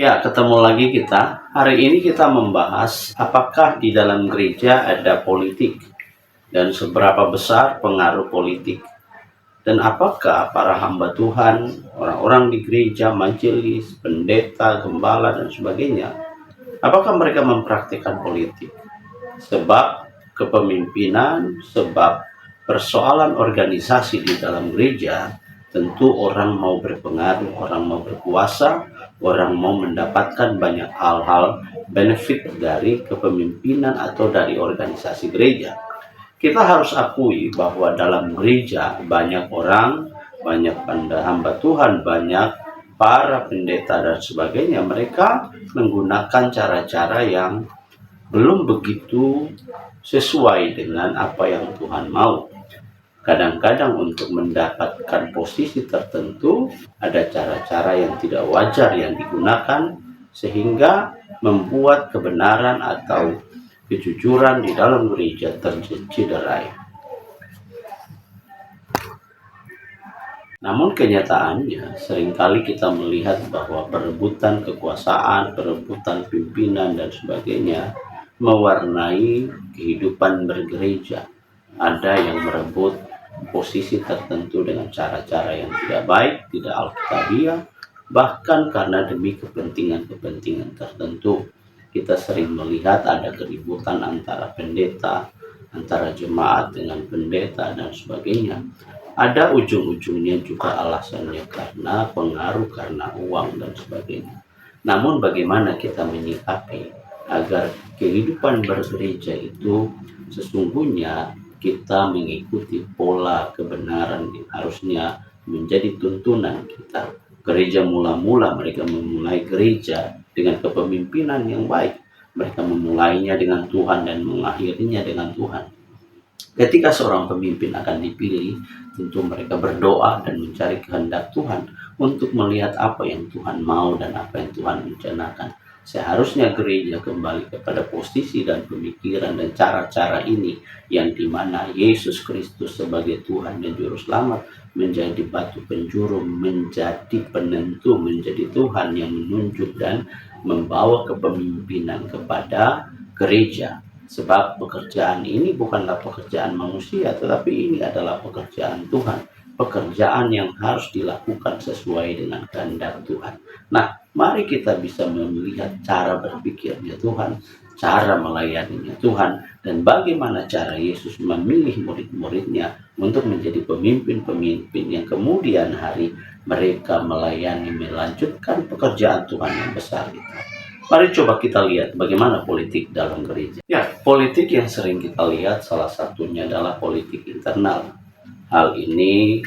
Ya, ketemu lagi kita. Hari ini kita membahas apakah di dalam gereja ada politik dan seberapa besar pengaruh politik. Dan apakah para hamba Tuhan, orang-orang di gereja, majelis, pendeta, gembala, dan sebagainya, apakah mereka mempraktikkan politik? Sebab kepemimpinan, sebab persoalan organisasi di dalam gereja, tentu orang mau berpengaruh, orang mau berkuasa, orang mau mendapatkan banyak hal-hal benefit dari kepemimpinan atau dari organisasi gereja. Kita harus akui bahwa dalam gereja banyak orang, banyak hamba Tuhan, banyak para pendeta dan sebagainya, mereka menggunakan cara-cara yang belum begitu sesuai dengan apa yang Tuhan mau. Kadang-kadang untuk mendapatkan posisi tertentu ada cara-cara yang tidak wajar yang digunakan sehingga membuat kebenaran atau kejujuran di dalam gereja tercederai. Namun kenyataannya seringkali kita melihat bahwa perebutan kekuasaan, perebutan pimpinan dan sebagainya mewarnai kehidupan bergereja. Ada yang merebut posisi tertentu dengan cara-cara yang tidak baik, tidak alkitabiah, bahkan karena demi kepentingan-kepentingan tertentu. Kita sering melihat ada keributan antara pendeta, antara jemaat dengan pendeta dan sebagainya. Ada ujung-ujungnya juga alasannya karena pengaruh, karena uang dan sebagainya. Namun bagaimana kita menyikapi agar kehidupan bergereja itu sesungguhnya kita mengikuti pola kebenaran yang harusnya menjadi tuntunan kita. Gereja mula-mula mereka memulai gereja dengan kepemimpinan yang baik. Mereka memulainya dengan Tuhan dan mengakhirinya dengan Tuhan. Ketika seorang pemimpin akan dipilih, tentu mereka berdoa dan mencari kehendak Tuhan untuk melihat apa yang Tuhan mau dan apa yang Tuhan rencanakan. Seharusnya gereja kembali kepada posisi dan pemikiran dan cara-cara ini yang dimana Yesus Kristus sebagai Tuhan dan Juru Selamat menjadi batu penjuru, menjadi penentu, menjadi Tuhan yang menunjuk dan membawa kepemimpinan kepada gereja. Sebab pekerjaan ini bukanlah pekerjaan manusia, tetapi ini adalah pekerjaan Tuhan. Pekerjaan yang harus dilakukan sesuai dengan kehendak Tuhan. Nah, mari kita bisa melihat cara berpikirnya Tuhan, cara melayaninya Tuhan, dan bagaimana cara Yesus memilih murid-muridnya untuk menjadi pemimpin-pemimpin yang kemudian hari mereka melayani, melanjutkan pekerjaan Tuhan yang besar itu. Mari coba kita lihat bagaimana politik dalam gereja. Ya, politik yang sering kita lihat salah satunya adalah politik internal. Hal ini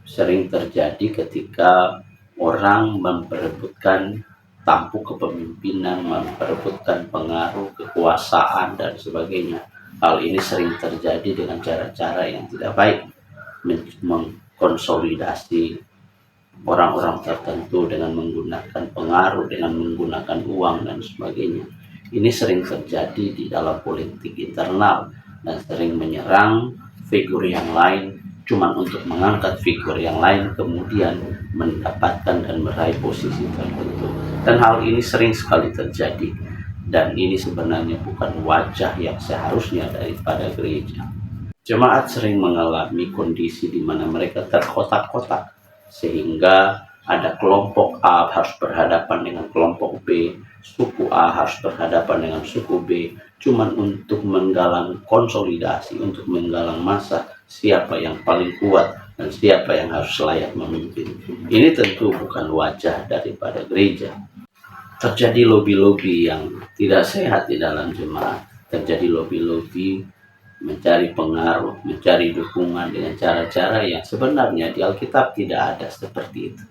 sering terjadi ketika orang memperebutkan tampuk kepemimpinan, memperebutkan pengaruh, kekuasaan, dan sebagainya. Hal ini sering terjadi dengan cara-cara yang tidak baik, mengkonsolidasi orang-orang tertentu dengan menggunakan pengaruh, dengan menggunakan uang dan sebagainya. Ini sering terjadi di dalam politik internal dan sering menyerang figur yang lain cuma untuk mengangkat figur yang lain kemudian mendapatkan dan meraih posisi tertentu. Dan hal ini sering sekali terjadi dan ini sebenarnya bukan wajah yang seharusnya daripada gereja. Jemaat sering mengalami kondisi di mana mereka terkotak-kotak sehingga ada kelompok A harus berhadapan dengan kelompok B, suku A harus berhadapan dengan suku B, cuman untuk menggalang konsolidasi, untuk menggalang massa, siapa yang paling kuat dan siapa yang harus layak memimpin. Ini tentu bukan wajah daripada gereja. Terjadi lobby-lobby yang tidak sehat di dalam jemaat, terjadi lobby-lobby mencari pengaruh, mencari dukungan dengan cara-cara yang sebenarnya di Alkitab tidak ada seperti itu.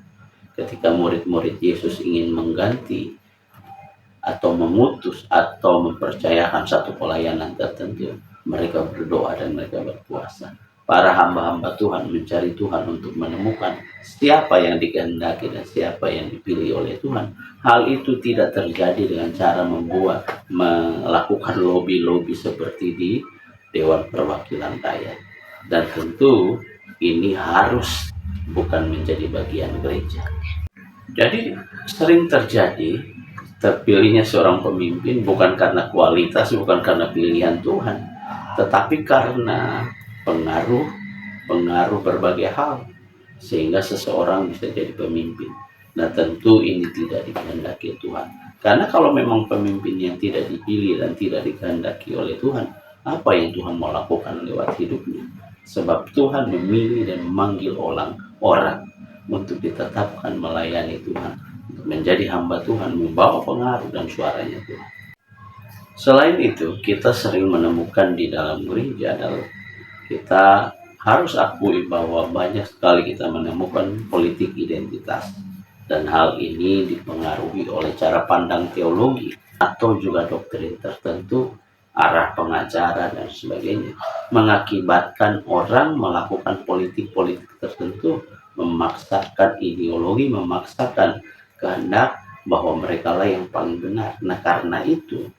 Ketika murid-murid Yesus ingin mengganti atau memutus atau mempercayakan satu pelayanan tertentu, mereka berdoa dan mereka berpuasa. Para hamba-hamba Tuhan mencari Tuhan untuk menemukan siapa yang dikehendaki dan siapa yang dipilih oleh Tuhan. Hal itu tidak terjadi dengan cara melakukan lobby-lobby seperti di Dewan Perwakilan Rakyat. Dan tentu ini bukan menjadi bagian gereja. Jadi sering terjadi Terpilihnya seorang pemimpin bukan karena kualitas, bukan karena pilihan Tuhan, tetapi karena pengaruh pengaruh berbagai hal sehingga seseorang bisa jadi pemimpin. Nah, tentu ini tidak dikehendaki Tuhan. Karena kalau memang pemimpin yang tidak dipilih dan tidak dikehendaki oleh Tuhan, apa yang Tuhan mau lakukan lewat hidupnya? Sebab Tuhan memilih dan memanggil orang untuk ditetapkan melayani Tuhan, untuk menjadi hamba Tuhan, membawa pengaruh dan suaranya Tuhan. Selain itu, kita sering menemukan di dalam gereja adalah kita harus akui bahwa banyak sekali kita menemukan politik identitas, dan hal ini dipengaruhi oleh cara pandang teologi atau juga doktrin tertentu, arah pengajaran dan sebagainya, mengakibatkan orang melakukan politik-politik tertentu, memaksakan ideologi, memaksakan kehendak bahwa mereka lah yang paling benar. Nah, karena itu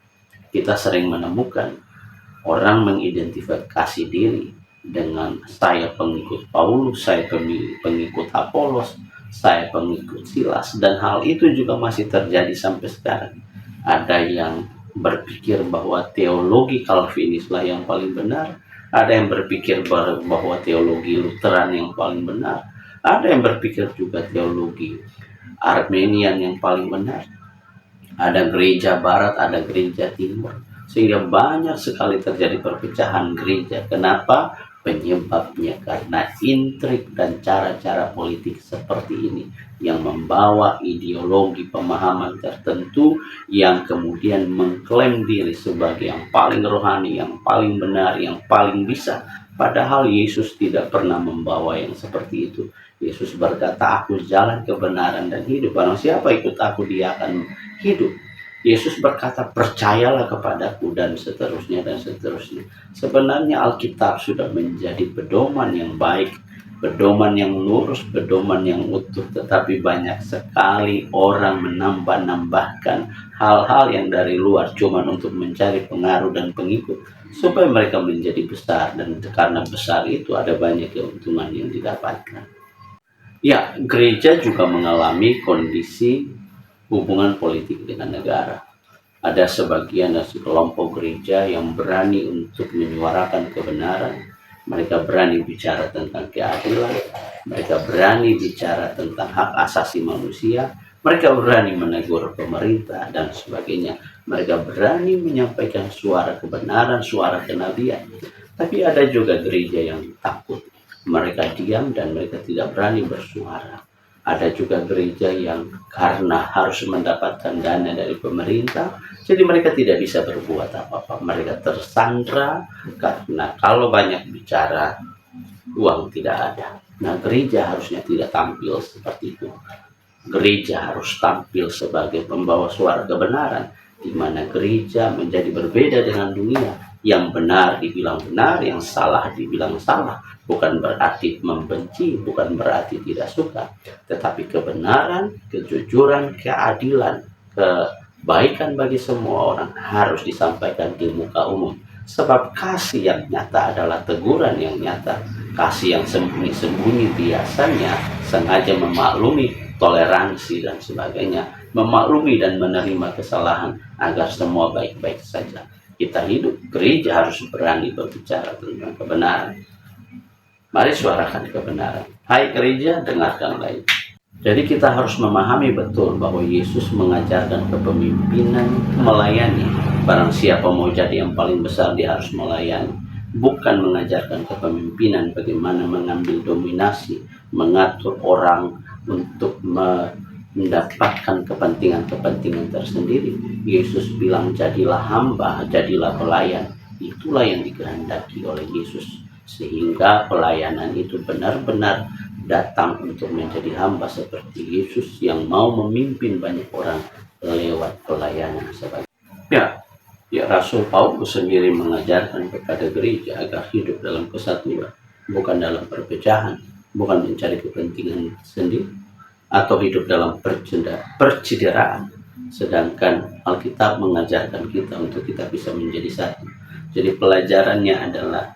kita sering menemukan orang mengidentifikasi diri dengan saya pengikut Paulus, saya pengikut Apolos, saya pengikut Silas, dan hal itu juga masih terjadi sampai sekarang. Ada yang berpikir bahwa teologi Calvinis lah yang paling benar, ada yang berpikir bahwa teologi Lutheran yang paling benar, ada yang berpikir juga teologi Armenian yang paling benar. Ada gereja barat, ada gereja timur, sehingga banyak sekali terjadi perpecahan gereja. Kenapa? Penyebabnya karena intrik dan cara-cara politik seperti ini yang membawa ideologi pemahaman tertentu yang kemudian mengklaim diri sebagai yang paling rohani, yang paling benar, yang paling bisa. Padahal Yesus tidak pernah membawa yang seperti itu. Yesus berkata, aku jalan kebenaran dan hidup. Barang siapa ikut aku, dia akan hidup. Yesus berkata, percayalah kepadaku, dan seterusnya dan seterusnya. Sebenarnya Alkitab sudah menjadi pedoman yang baik, pedoman yang lurus, pedoman yang utuh, tetapi banyak sekali orang menambah-nambahkan hal-hal yang dari luar cuma untuk mencari pengaruh dan pengikut supaya mereka menjadi besar, dan karena besar itu ada banyak keuntungan yang didapatkan. Ya, gereja juga mengalami kondisi hubungan politik dengan negara. Ada sebagian dan sekelompok gereja yang berani untuk menyuarakan kebenaran. Mereka berani bicara tentang keadilan. Mereka berani bicara tentang hak asasi manusia. Mereka berani menegur pemerintah dan sebagainya. Mereka berani menyampaikan suara kebenaran, suara kenabian. Tapi ada juga gereja yang takut. Mereka diam dan mereka tidak berani bersuara. Ada juga gereja yang karena harus mendapatkan dana dari pemerintah, jadi mereka tidak bisa berbuat apa-apa. Mereka tersandra karena kalau banyak bicara, uang tidak ada. Nah, gereja harusnya tidak tampil seperti itu. Gereja harus tampil sebagai pembawa suara kebenaran, di mana gereja menjadi berbeda dengan dunia. Yang benar dibilang benar, yang salah dibilang salah. Bukan berarti membenci, bukan berarti tidak suka, tetapi kebenaran, kejujuran, keadilan, kebaikan bagi semua orang harus disampaikan di muka umum. Sebab kasih yang nyata adalah teguran yang nyata. Kasih yang sembunyi-sembunyi biasanya sengaja memaklumi, toleransi dan sebagainya, memaklumi dan menerima kesalahan agar semua baik-baik saja. Kita hidup, gereja harus berani berbicara tentang kebenaran. Mari suarakan kebenaran. Hai gereja, dengarkanlah ini. Jadi kita harus memahami betul bahwa Yesus mengajarkan kepemimpinan melayani. Barang siapa mau jadi yang paling besar, dia harus melayani. Bukan mengajarkan kepemimpinan bagaimana mengambil dominasi, mengatur orang untuk mendapatkan kepentingan-kepentingan tersendiri. Yesus bilang, jadilah hamba, jadilah pelayan. Itulah yang dikehendaki oleh Yesus. Sehingga pelayanan itu benar-benar datang untuk menjadi hamba seperti Yesus yang mau memimpin banyak orang lewat pelayanan sebagai. Ya, Rasul Paulus sendiri mengajarkan kepada gereja agar hidup dalam kesatuan, bukan dalam perpecahan, bukan mencari kepentingan sendiri, atau hidup dalam percederaan. Sedangkan Alkitab mengajarkan kita untuk kita bisa menjadi satu. Jadi pelajarannya adalah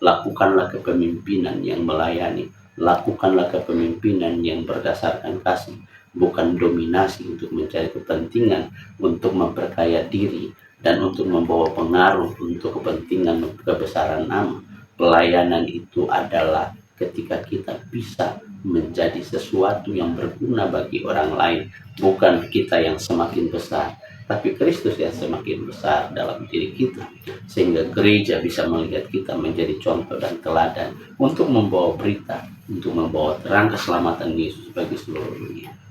lakukanlah kepemimpinan yang melayani, lakukanlah kepemimpinan yang berdasarkan kasih. bukan dominasi untuk mencari kepentingan, untuk memperkaya diri, dan untuk membawa pengaruh untuk kepentingan kebesaran nama. Pelayanan itu adalah ketika kita bisa menjadi sesuatu yang berguna bagi orang lain, bukan kita yang semakin besar, tapi Kristus yang semakin besar dalam diri kita, sehingga gereja bisa melihat kita menjadi contoh dan teladan untuk membawa berita, untuk membawa terang keselamatan Yesus bagi seluruh dunia.